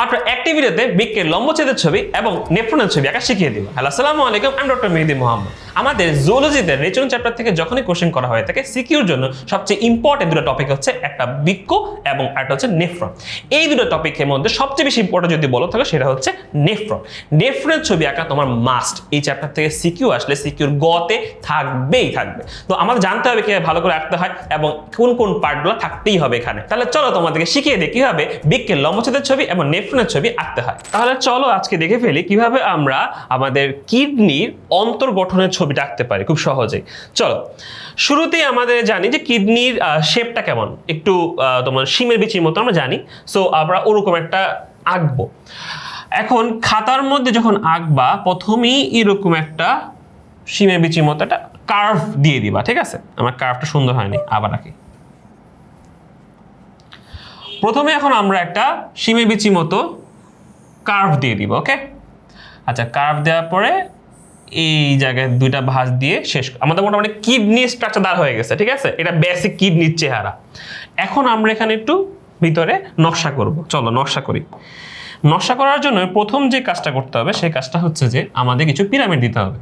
মাত্র একটি ভিডিওতে বৃক্কের লম্বচ্ছেদের ছবি এবং নেফ্রনের ছবি আঁকা শিখিয়ে দিব। হ্যালো, আসসালামু আলাইকুম, আমি ডক্টর মেহেদি মোহাম্মদ। আমাদের জুওলজিতে রেচন চ্যাপ্টার থেকে যখনই কোশ্চেন করা হয়ে থাকে সিকিউর জন্য সবচেয়ে ইম্পর্টেন্ট দুটো টপিক হচ্ছে একটা বৃক্ক এবং একটা হচ্ছে নেফ্রন। এই দুটো টপিকের মধ্যে সবচেয়ে বেশি ইম্পর্টেন্ট যদি বলো থাকে সেটা হচ্ছে নেফ্রন। নেফ্রনের ছবি আঁকা তোমার মাস্ট। এই চ্যাপ্টার থেকে সিকিউ আসলে সিকিউর গতে থাকবেই থাকবে। তো আমাদের জানতে হবে কিভাবে ভালো করে আঁকতে হয় এবং কোন কোন পার্টগুলো থাকতেই হবে এখানে। তাহলে চলো তোমাদেরকে শিখিয়ে দিই কিভাবে বৃক্কের লম্বচ্ছেদের ছবি এবং নেফ্রনের ছবি আঁকতে হয়। তাহলে চলো আজকে দেখে ফেলি কিভাবে আমরা আমাদের কিডনির অন্তর্গঠনের ছবিটা আঁকতে পারি খুব সহজেই। চলো শুরুতেই আমাদের জানি যে কিডনির শেপটা কেমন, একটু তোমার শিমের বিচির মতো আমরা জানি। সো আমরা ওরকম একটা আঁকবো। এখন খাতার মধ্যে যখন আঁকবা প্রথমেই এরকম একটা শিমের বিচির মতো একটা কার্ভ দিয়ে দিবা, ঠিক আছে? আমার কার্ভটা সুন্দর হয়নি, আবার আঁকি। প্রথমে এখন আমরা একটা শিমের বিচির মতো কার্ভ দিয়ে দিব, ওকে? আচ্ছা, কার্ভ দেওয়ার পরে এই জায়গায় দুইটা ভাঁজ দিয়ে শেষ। আমাদের মোটামুটি কিডনি স্ট্রাকচার দাঁড় হয়ে গেছে, ঠিক আছে? এটা বেসিক কিডনির চেহারা। এখন আমরা এখানে একটু ভিতরে নকশা করব। চলো নকশা করি। নকশা করার জন্য প্রথম যে কাজটা করতে হবে সেই কাজটা হচ্ছে যে আমাদের কিছু পিরামিড দিতে হবে।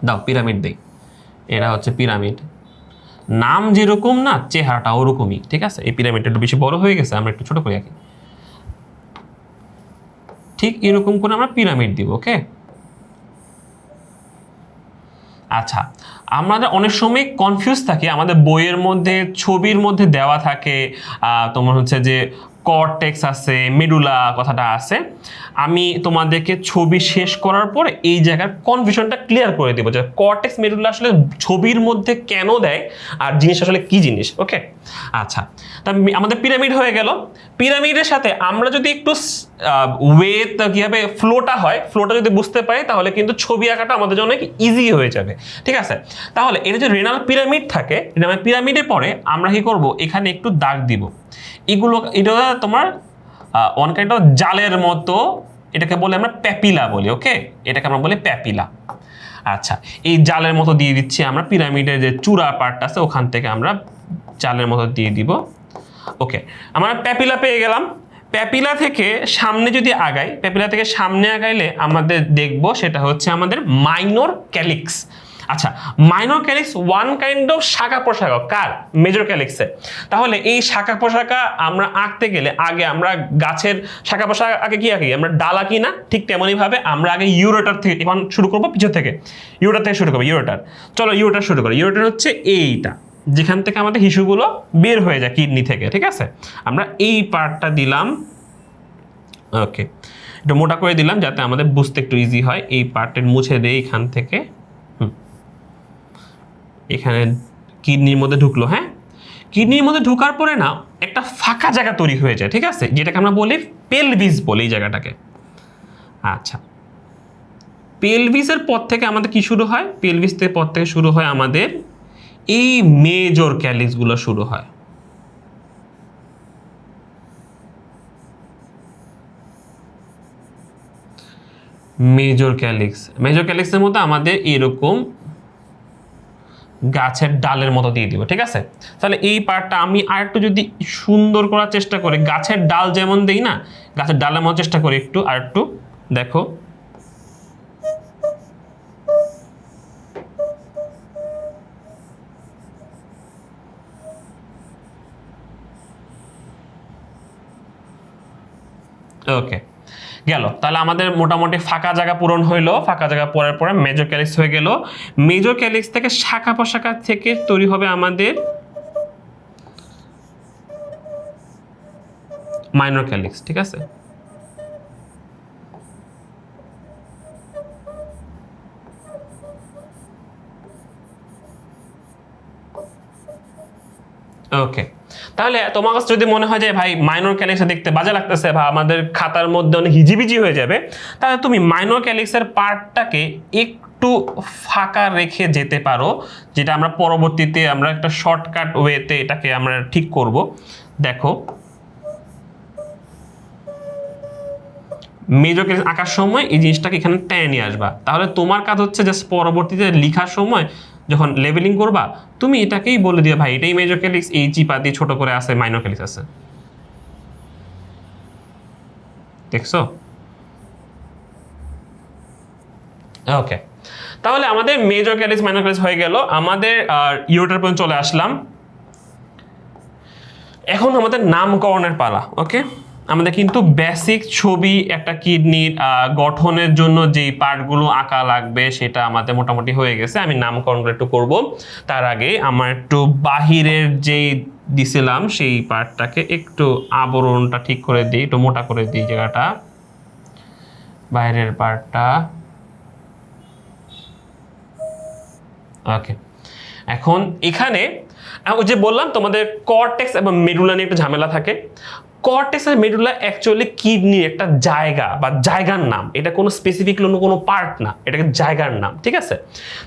দাও পিরামিড দেই। এরা হচ্ছে পিরামিড। নাম যেরকম না চেহারাটা ওরকমই, ঠিক আছে? এই পিরামিডটা একটু বেশি বড় হয়ে গেছে, আমরা একটু ছোট করে আঁকি। ঠিক এরকম করে আমরা পিরামিড দিব, ওকে? আচ্ছা, আমরা অনেক সময় কনফিউজ থাকি, আমাদের বইয়ের মধ্যে ছবির মধ্যে দেওয়া থাকে তোমার হচ্ছে যে কর্টেক্স আছে, মেডুলা কথাটা আছে। আমি তোমাদেরকে ছবি শেষ করার পরে এই জায়গার কনফিউশনটা ক্লিয়ার করে দেবো যে কর্টেক্স মেডুলা আসলে ছবির মধ্যে কেন দেয় আর জিনিস আসলে কি জিনিস, ওকে? আচ্ছা, তা আমাদের পিরামিড হয়ে গেল। পিরামিডের সাথে আমরা যদি একটু ওয়েট কীভাবে ফ্লোটা হয়, ফ্লোটা যদি বুঝতে পারি তাহলে কিন্তু ছবি আঁকাটা আমাদের জন্য অনেক ইজি হয়ে যাবে, ঠিক আছে? তাহলে এটা যে রেনাল পিরামিড থাকে, রেনাল পিরামিডের পরে আমরা কি করব, এখানে একটু দাগ দিব। এটা তোমার ওয়ান কাইন্ড অফ জালের মতো, এটাকে বলে আমরা প্যাপিলা বলি, ওকে? এটাকে আমরা বলি প্যাপিলা। আচ্ছা, এই জালের মতো দিয়ে দিচ্ছি আমরা। পিরামিডের যে চূড়া পার্ট আছে ওখান থেকে আমরা জালের মতো দিয়ে দিব, ওকে? আমরা প্যাপিলা পেয়ে গেলাম। প্যাপিলা থেকে সামনে যদি আগাই, প্যাপিলা থেকে সামনে আগাইলে আমাদের দেখব সেটা হচ্ছে আমাদের মাইনর ক্যালিক্স। আচ্ছা, minor calyx one kind of শাখা প্রশাখা কার? মেজর ক্যালিক্সে। তাহলে এই শাখা প্রশাখা আমরা আঁকতে গেলে আগে আমরা গাছের শাখা প্রশাখা আগে কি আঁকি? আমরা ডাল আঁকি না? ঠিক তেমনই ভাবে আমরা আগে ইউরোটার থেকে এখন শুরু করবো, পিছন থেকে ইউরোটার থেকে শুরু করবো। ইউরোটার, চলো ইউরোটার শুরু করি। ইউরোটার হচ্ছে এইটা, যেখান থেকে আমাদের হিসুগুলো বের হয়ে যায় কিডনি থেকে, ঠিক আছে? আমরা এই পার্টটা দিলাম, ওকে? একটু মোটা করে দিলাম যাতে আমাদের বুঝতে একটু ইজি হয়। এই পার্টের মুছে দেই এখান থেকে। এখানে কিডনির মধ্যে ঢুকলো, হ্যাঁ? কিডনির মধ্যে ঢুকার পরে না একটা ফাঁকা জায়গা তৈরি হয়ে যায়, ঠিক আছে? যেটাকে আমরা বলি পেলভিস বলি এই জায়গাটাকে। আচ্ছা, পেলভিসের পর থেকে আমাদের কি শুরু হয়? পেলভিসের পর থেকে শুরু হয় আমাদের এই মেজর ক্যালিক্সগুলো শুরু হয়। মেজর ক্যালিক্স, মেজর ক্যালিক্সের মধ্যে আমাদের এরকম গাছের ডালের মতো দিয়ে দিব, ঠিক আছে? তাহলে এই পার্টটা আমি আরেকটু যদি সুন্দর করার চেষ্টা করি, গাছের ডাল যেমন দেই না, গাছের ডালের মতো চেষ্টা করি একটু, আরেকটু দেখো। ওকে, গেল। তাহলে আমাদের মোটামুটি ফাঁকা জায়গা পূরণ হইলো। ফাঁকা জায়গা পড়ার পরে মেজর ক্যালিক্স হয়ে গেল। মেজর ক্যালিক্স থেকে শাখা প্রশাখা থেকে তৈরি হবে আমাদের মাইনর ক্যালিক্স, ঠিক আছে? ওকে, তাহলে তোমার কাছে যদি মনে হয় যে ভাই মাইনর ক্যালিক্স দেখতে বাজে লাগতেছে বা আমাদের খাতার মধ্যে অনেক হিজিবিজি হয়ে যাবে, তাহলে তুমি মাইনর ক্যালিক্সের পার্টটাকে একটু ফাঁকা রেখে যেতে পারো, যেটা আমরা পরবর্তীতে আমরা একটা শর্টকাট ওয়েতে এটাকে আমরা ঠিক করব। দেখো, মেজর ক্যালিক্স আঁকার সময় এই জিনিসটাকে এখানে টেনে নিয়ে আসবা। তাহলে তোমার কাজ হচ্ছে জাস্ট পরবর্তীতে লেখার সময় যখন লেবেলিং করবা তুমি এটাকেই বলে দিও ভাই এটাই মেজর ক্যালিক্স, এই চিপা দিয়ে ছোট করে আছে মাইনর ক্যালিক্স আছে। দেখছো? ওকে, তাহলে আমাদের মেজর ক্যালিস মাইনর ক্যালিস হয়ে গেল, আমাদের ইউরেটার পর্যন্ত চলে আসলাম। এখন আমাদের নামকরণের পালা। ওকে, আমাদের কিন্তু বেসিক ছবি একটা কিডনির গঠনের জন্য যেই পার্টগুলো আঁকা লাগবে সেটা আমাদের মোটামুটি হয়ে গেছে। আমি নামকরণগুলো একটু করব, তার আগে আমার একটু বাহিরের যেই দিছিলাম সেই পার্টটাকে একটু আবরণটা ঠিক করে দিই, একটু মোটা করে দিই জায়গাটা, বাইরের পার্টটা। ওকে, এখন এখানে ওই যে বললাম তোমাদের কর্টেক্স এবং মেডুলা নিয়ে একটা ঝামেলা থাকে। কর্টেক্স আর মেডুলা অ্যাকচুয়ালি কিডনির একটা জায়গা বা জায়গার নাম, এটা কোনো স্পেসিফিক কোনো পার্ট না, এটাকে জায়গার নাম, ঠিক আছে?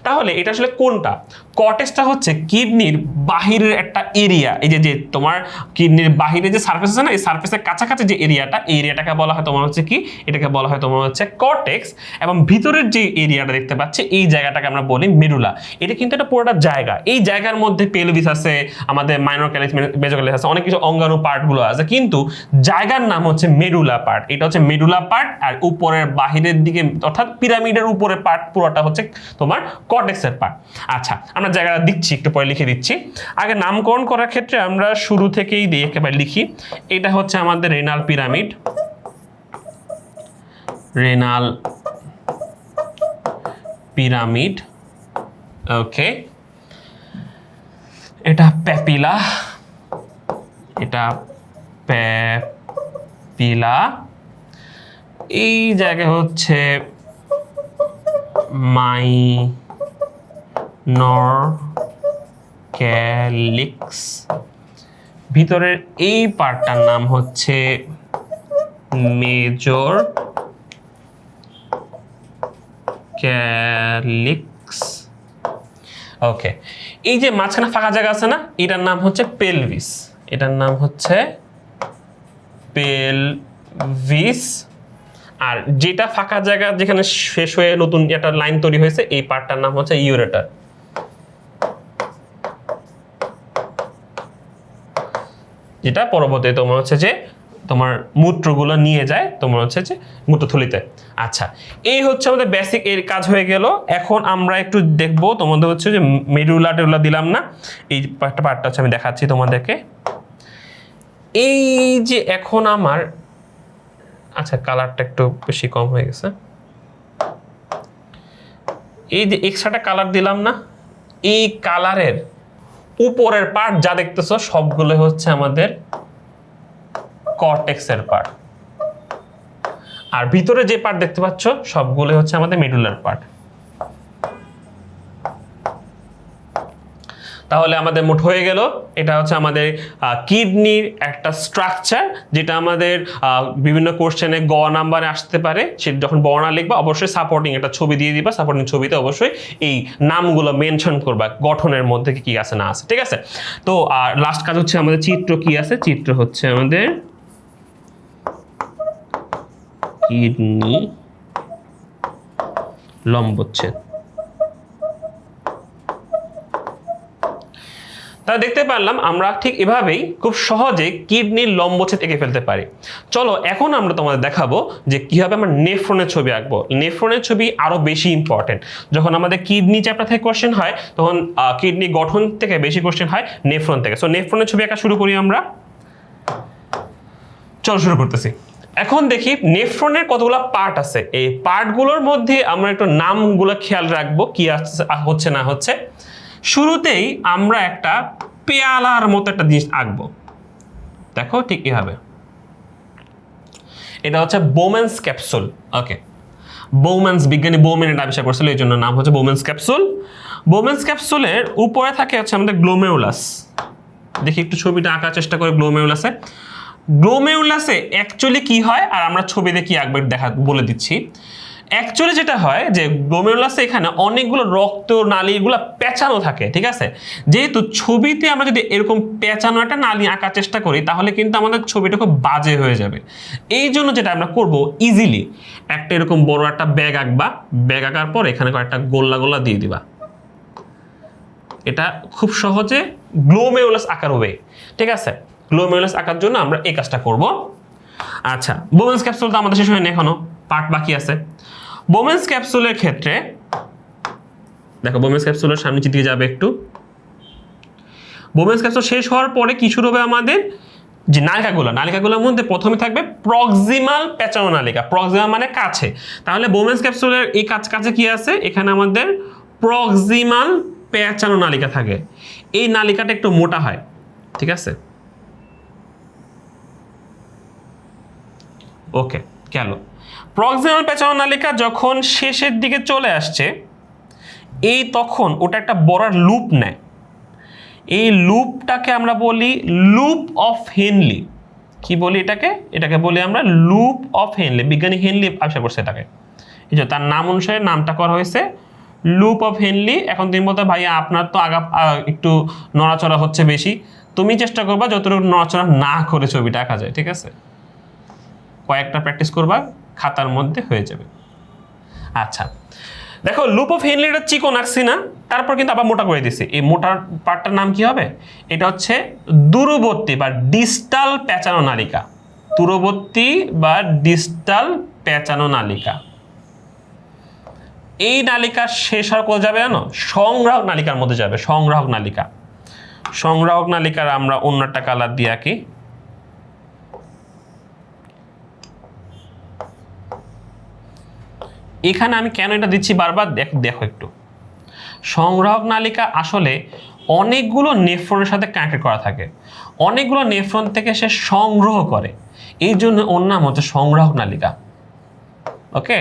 তাহলে এটা আসলে কোনটা? কর্টেক্সটা হচ্ছে কিডনির বাহিরের একটা এরিয়া, এই যে তোমার কিডনির বাহিরে যে সার্ফেস আছে না, এই সার্ফেসের কাছাকাছি যে এরিয়াটা, এই এরিয়াটাকে বলা হয় তোমার হচ্ছে কি, এটাকে বলা হয় তোমার হচ্ছে কর্টেক্স। এবং ভিতরের যে এরিয়াটা দেখতে পাচ্ছি এই জায়গাটাকে আমরা বলি মেডুলা। এটা কিন্তু একটা পুরোটা জায়গা, এই জায়গার মধ্যে পেলভিস আছে, আমাদের মাইনর ক্যালিস মেজর ক্যালিস আছে, অনেক কিছু অঙ্গাণু পার্টগুলো আছে, কিন্তু জায়গার নাম হচ্ছে মেডুলা পার্ট। এটা হচ্ছে মেডুলা পার্ট, আর উপরের বাহিরের দিকে অর্থাৎ পিরামিডের উপরের পার্ট পুরোটা হচ্ছে তোমার কর্টেক্সের পার্ট। আচ্ছা, আমরা জায়গাটা দিচ্ছি, একটু পরে লিখে দিচ্ছি। আগে নামকরণ করার ক্ষেত্রে আমরা শুরু থেকেই দিয়ে একেবারে লিখি। এটা হচ্ছে আমাদের রেনাল পিরামিড, রেনাল পিরামিড। ওকে, এটা প্যাপিলা, এটা প্যাপিলা। এই জায়গায় হচ্ছে মাইনর ক্যালিক্স। ভিতরের এই পার্টটার নাম হচ্ছে মেজর ক্যালিক্স। ওকে, এই যে মাঝখানে ফাঁকা জায়গা আছে না, এটার নাম হচ্ছে পেলভিস, এটার নাম হচ্ছে পেলভিস। আর যেটা ফাঁকা জায়গা যেখানে শেষ হয়ে নতুন একটা লাইন তৈরি হয়েছে, এই পার্টটার নাম হচ্ছে ইউরেটার। যেটা পরবর্তীতে তোমার হচ্ছে যে তোমার মূত্রগুলো নিয়ে যায় তোমার হচ্ছে যে মূত্রথলিতে। আচ্ছা, এই হচ্ছে আমাদের বেসিক এর কাজ হয়ে গেল। এখন আমরা একটু দেখবো তোমাদের হচ্ছে যে মেডুলা টেডুলা দিলাম না, এই পার্টটা হচ্ছে আমি দেখাচ্ছি তোমাদেরকে। এই যে এখন আমার, আচ্ছা কালারটা একটু বেশি কম হয়ে গেছে, এই যে এক্সট্রাটা কালার দিলাম না, এই কালারের উপরের পার্ট যা দেখতেছো সবগুলো হচ্ছে আমাদের কর্টেক্সের পার্ট, আর ভিতরে যে পার্ট দেখতে পাচ্ছ সবগুলো হচ্ছে আমাদের মেডুলার পার্ট। তাহলে আমাদের মোট হয়ে গেল, এটা হচ্ছে আমাদের কিডনির একটা স্ট্রাকচার, যেটা আমাদের বিভিন্ন কোশ্চেনে গ নাম্বারে আসতে পারে। সেটা যখন বর্ণনা লিখবা অবশ্যই সাপোর্টিং একটা ছবি দিয়ে দিবা, সাপোর্টিং ছবিতে অবশ্যই এই নামগুলো মেনশন করবা, গঠনের মধ্যে কি আছে না আছে, ঠিক আছে? তো আর লাস্ট কাজ হচ্ছে আমাদের চিত্র কি আছে, চিত্র হচ্ছে আমাদের কিডনি লম্বচ্ছেদ। তাহলে দেখতে পারলাম আমরা ঠিক এভাবেই খুব সহজে কিডনির লম্বচ্ছেদ এঁকে ফেলতে পারি। চলো এখন আমরা তোমাদের দেখাবো যে কিভাবে আমরা নেফ্রনের ছবি আঁকবো। নেফ্রনের ছবি আরো বেশি ইম্পর্টেন্ট। যখন আমাদের কিডনি চ্যাপ্টার থেকে কোশ্চেন হয় তখন কিডনি গঠন থেকে বেশি কোশ্চেন হয় নেফ্রন থেকে। সো নেফ্রনের ছবি আঁকা শুরু করি আমরা। চলো শুরু করতেছি। এখন দেখি নেফ্রনের কতগুলো পার্ট আছে, এই পার্টগুলোর মধ্যে আমরা একটু নামগুলো খেয়াল রাখবো কি হচ্ছে না হচ্ছে। শুরুতেই আমরা একটা পেয়ালার মতো একটা জিনিস আঁকবো, দেখো ঠিক কি হবে। এটা হচ্ছে বোমেন্স ক্যাপসুল। ওকে, বোমেন্স বিজ্ঞানী বোমেন এটা আবিষ্কার করেছিল, এই জন্য নাম হচ্ছে বোমেন্স ক্যাপসুল। বোমেন্স ক্যাপসুলের উপরে থাকে হচ্ছে আমাদের গ্লোমেরুলাস। দেখি একটু ছবিটা আঁকার চেষ্টা করে গ্লোমেরুলাসে। গ্লোমেরুলাসে অ্যাকচুয়ালি কি হয় আর আমরা ছবিতে কি আঁকবো দেখা বলে দিচ্ছি। অ্যাকচুয়ালি যেটা হয় যে গ্লোমেরুলাসে এখানে অনেকগুলো রক্ত নালীগুলো পেঁচানো থাকে, ঠিক আছে? যেহেতু ছবিতে আমরা যদি এরকম পেঁচানো একটা নালী আঁকার চেষ্টা করি তাহলে কিন্তু আমাদের ছবিটা খুব বাজে হয়ে যাবে। এই জন্য যেটা আমরা করব, ইজিলি একটা এরকম বড় একটা ব্যাগ আঁকবা, ব্যাগ আঁকার পর এখানে কয়েকটা গোল্লা গোল্লা দিয়ে দিবা। এটা খুব সহজে গ্লোমেরুলাস আঁকার হবে, ঠিক আছে? গ্লোমেরুলাস আঁকার জন্য আমরা এই কাজটা করব। আচ্ছা, বোমেন্স ক্যাপসুল তো আমাদের শেষ হয়নি, এখনো পার্ট বাকি আছে। বোমেন্স ক্যাপসুলের ক্ষেত্রে দেখো, বোমেন্স ক্যাপসুলের সামনে দিকে যাবে একটু। বোমেন্স ক্যাপসুল শেষ হওয়ার পরে কিছু হবে আমাদের যে নালিকাগুলোর মধ্যে প্রথমে থাকবে প্রক্সিমাল পেঁচানো নালিকা। প্রক্সিমাল মানে কাছে, তাহলে বোমেন্স ক্যাপসুলের এই কাছে কি আছে, এখানে আমাদের প্রক্সিমাল পেঁচানো নালিকা থাকে। এই নালিকাটা একটু মোটা হয়, ঠিক আছে? ওকে, গেল। প্রক্সিমাল পেঁচানো নালিকা যখন শেষের দিকে চলে আসছে, এই তখন ওটা একটা বড় লুপ নেয়। এই লুপটাকে আমরা বলি লুপ অফ হেনলি। কি বলি এটাকে? এটাকে বলি আমরা লুপ অফ হেনলি। বিজ্ঞানী হেনলি আবিষ্কার করছে এটাকে, এই যে তার নাম অনুসারে নামটা করা হয়েছে লুপ অফ হেনলি। এখন তুমি বলতে ভাইয়া আপনার তো একটু নড়াচড়া হচ্ছে বেশি, তুমি চেষ্টা করবা যতটুকু নড়াচড়া না করে ছবিটা আঁকা যায়, ঠিক আছে? কয়েকটা প্র্যাকটিস করবা, খাতার মধ্যে হয়ে যাবে। আচ্ছা দেখো, লুপ অফ হেনলিটা চিকন আঁকছি না, তারপর কিন্তু আবার মোটা করে দিছি। এই মোটার পার্টটার নাম কি হবে? এটা হচ্ছে দূরবর্তী বা ডিস্টাল পেঁচানো নালিকা। দূরবর্তী বা ডিস্টাল পেঁচানো নালিকা। এই নালিকা শেষ হওয়ার কোথায় যাবে জানো? সংগ্রাহক নালিকার মধ্যে যাবে। সংগ্রাহক নালিকা। সংগ্রাহক নালিকার আমরা অন্য একটা কালার দিয়ে আঁকি। এখানে আমি কেন এটা দিচ্ছি বারবার, দেখো একটু। সংগ্রাহক নালিকা আসলে অনেকগুলো নেফ্রনের সাথে কানেক্টেড করা থাকে, অনেকগুলো নেফ্রন থেকে সে সংগ্রহ করে, এই জন্য ওর নাম হচ্ছে সংগ্রাহক নালিকা। ওকে,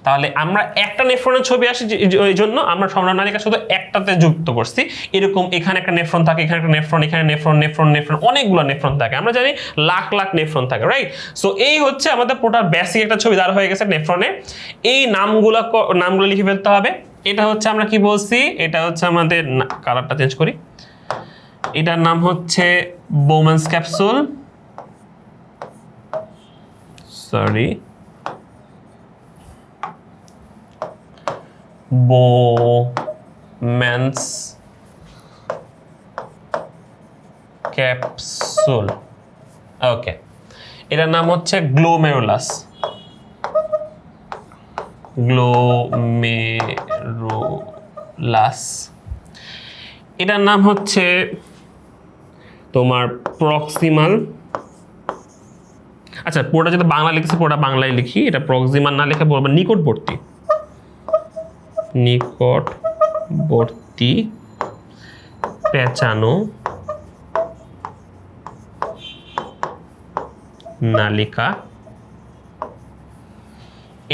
তাহলে আমরা একটা নেফ্রনের ছবি আসি, এই জন্য আমরা সংগ্রাহক নালিকা শুধু একটাতে যুক্ত করছি। এরকম এখানে একটা নেফ্রন থাকে, এখানে একটা নেফ্রন, এখানে নেফ্রন, নেফ্রন, নেফ্রন, অনেকগুলো নেফ্রন থাকে। আমরা জানি লাখ লাখ নেফ্রন থাকে, রাইট? সো এই হচ্ছে আমাদের টোটাল বেসিক একটা ছবি দাঁড় হয়ে গেছে নেফ্রনে। এই নামগুলো লিখে ফেলতে হবে। এটা হচ্ছে আমরা কি বলছি, এটা হচ্ছে আমাদের, কালারটা চেঞ্জ করি, এটার নাম হচ্ছে Bowman's capsule, sorry, Bowman's capsule. Okay, এটার নাম হচ্ছে গ্লোমেরুলাস। গ্লোমেরুলাস। এটার নাম হচ্ছে তোমার প্রক্সিমাল। আচ্ছা, পুরোটা যেটা বাংলা লিখেছি পুরোটা বাংলায় লিখি। এটা প্রক্সিমাল না লিখে বলবো নিকটবর্তী। নিকটবর্তী পেঁচানো নালিকা।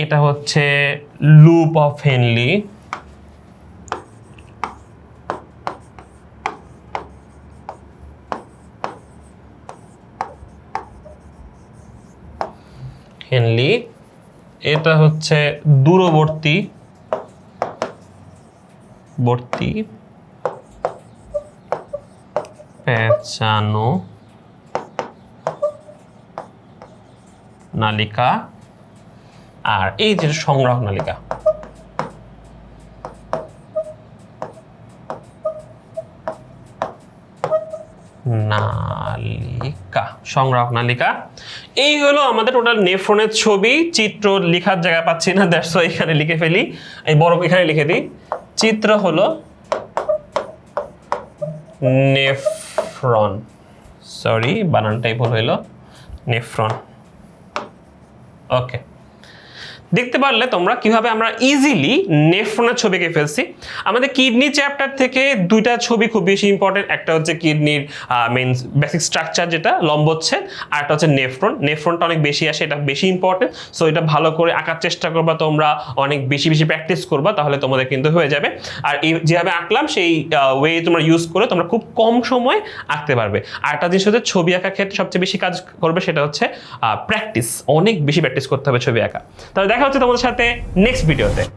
এটা হচ্ছে লুপ অফ হেনলি। এটা হচ্ছে দূরবর্তী পেঁচানো নালিকা। আর এই যে সংগ্রাহক নালিকা। সংগ্রাহক নালিকা। এই হলো আমাদের টোটাল নেফ্রনের ছবি। চিত্র লেখার জায়গা পাচ্ছি না, দ্যাটস ওয়াই এখানে লিখে ফেলি। এই বড় এখানে লিখে দিই, চিত্র হলো নেফ্রন। সরি, বানানটাই ভুল হইল, নেফ্রন। ওকে, দেখতে পারলে তোমরা কিভাবে আমরা ইজিলি নেফ্রনের ছবি এঁকে ফেলছি। আমাদের কিডনি চ্যাপ্টার থেকে দুইটা ছবি খুব বেশি ইম্পর্টেন্ট। একটা হচ্ছে কিডনির মেইন বেসিক স্ট্রাকচার যেটা লম্বচ্ছেদ, আর একটা হচ্ছে নেফ্রন। নেফ্রনটা অনেক বেশি আসে, এটা বেশি ইম্পর্টেন্ট। সো এটা ভালো করে আঁকার চেষ্টা করবা তোমরা, অনেক বেশি বেশি প্র্যাকটিস করবা, তাহলে তোমাদের কিন্তু হয়ে যাবে। আর এই যেভাবে আঁকলাম সেই ওয়ে তোমরা ইউজ করে তোমরা খুব কম সময়ে আঁকতে পারবে। আর একটা জিনিস হচ্ছে ছবি আঁকার ক্ষেত্রে সবচেয়ে বেশি কাজ করবে, সেটা হচ্ছে প্র্যাকটিস। অনেক বেশি প্র্যাকটিস করতে হবে ছবি আঁকা। তাহলে দেখা হচ্ছে তোমাদের সাথে নেক্সট ভিডিওতে।